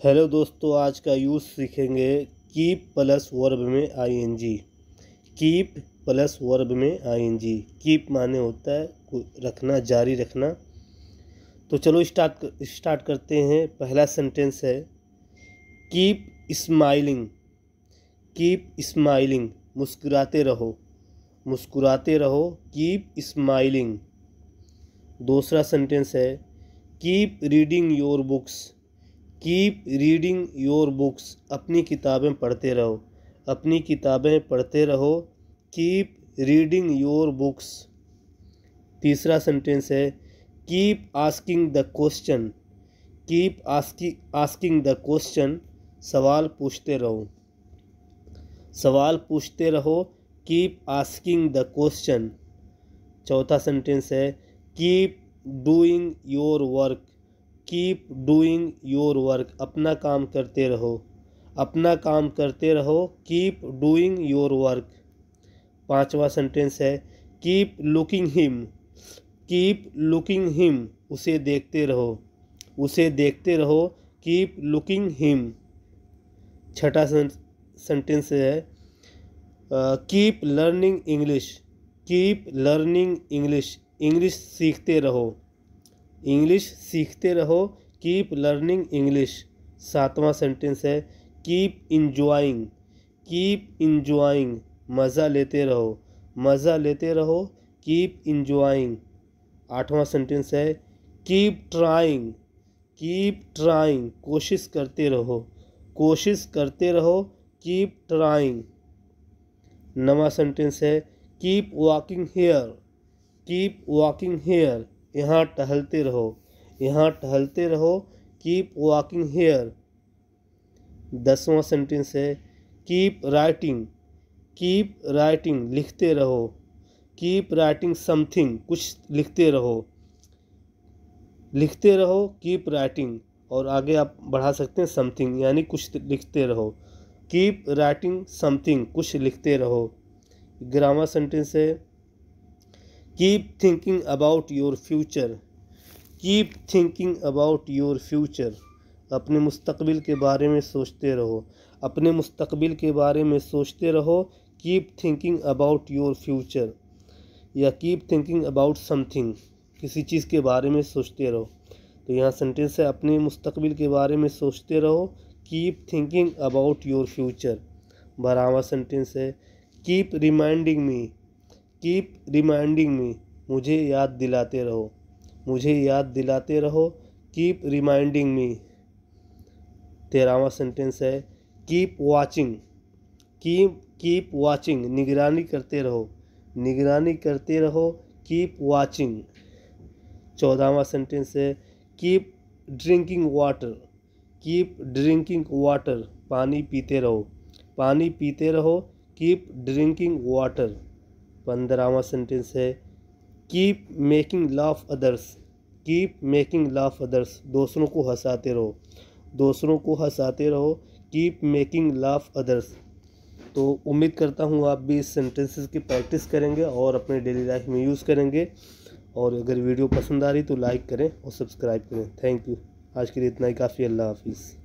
Hello दोस्तों, आज का यूज़ सीखेंगे कीप प्लस वर्ब में आईएनजी। कीप प्लस वर्ब में आईएनजी। कीप माने होता है रखना, जारी रखना। तो चलो स्टार्ट करते हैं। पहला सेंटेंस है कीप स्माइलिंग। कीप स्माइलिंग, मुस्कुराते रहो, मुस्कुराते रहो। Keep smiling. दूसरा सेंटेंस है keep reading your books. Keep reading your books, अपनी किताबें पढ़ते रहो, अपनी किताबें पढ़ते रहो। Keep reading your books. तीसरा सेंटेंस है keep asking the question. Keep asking the question, सवाल पूछते रहो, सवाल पूछते रहो। Keep asking the question. चौथा सेंटेंस है keep doing your work. Keep doing your work, अपना काम करते रहो, अपना काम करते रहो। Keep doing your work. पांचवा सेंटेंस है keep looking him. Keep looking him, उसे देखते रहो, उसे देखते रहो। Keep looking him. छठा सेंटेंस है keep learning English. Keep learning English, English सीखते रहो, इंग्लिश सीखते रहो। Keep learning English. सातवां सेंटेंस है कीप इंजॉइंग। कीप इंजॉइंग, मज़ा लेते रहो, मज़ा लेते रहो। Keep enjoying. आठवां सेंटेंस है कीप ट्राइंग। कीप ट्राइंग, कोशिश करते रहो, कोशिश करते रहो। Keep trying. नवा सेंटेंस है keep walking here. Keep walking here, यहाँ टहलते रहो, यहाँ टहलते रहो। Keep walking here. 10वां सेंटेंस है कीप राइटिंग। कीप राइटिंग, लिखते रहो, कीप राइटिंग समथिंग, कुछ लिखते रहो, लिखते रहो। कीप राइटिंग, और आगे आप बढ़ा सकते हैं समथिंग, यानी कुछ लिखते रहो। कीप राइटिंग समथिंग, कुछ लिखते रहो। 11वां सेंटेंस है keep thinking about your future. Keep thinking about your future, अपने मुस्तकबिल के बारे में सोचते रहो, अपने मुस्तकबिल के बारे में सोचते रहो। Keep thinking about your future, या कीप थिंकिंग अबाउट समथिंग, किसी चीज़ के बारे में सोचते रहो। तो यहाँ सेंटेंस है अपने मुस्तकबिल के बारे में सोचते रहो। Keep thinking about your future. 12वां सेंटेंस है keep reminding me. Keep reminding me, मुझे याद दिलाते रहो, मुझे याद दिलाते रहो। Keep reminding me. 13वां सेंटेंस है कीप वॉचिंग। कीप वॉचिंग, निगरानी करते रहो, निगरानी करते रहो। Keep watching. 14वां सेंटेंस है keep drinking water. Keep drinking water, पानी पीते रहो, पानी पीते रहो। Keep drinking water. 15वां सेंटेंस है keep making laugh others. Keep making laugh others, दूसरों को हंसाते रहो, दूसरों को हंसाते रहो। Keep making laugh others. तो उम्मीद करता हूँ आप भी इस सेंटेंसेस की प्रैक्टिस करेंगे और अपने डेली लाइफ में यूज़ करेंगे। और अगर वीडियो पसंद आ रही तो लाइक करें और सब्सक्राइब करें। Thank you. आज के लिए इतना ही काफ़ी। अल्लाह हाफिज़।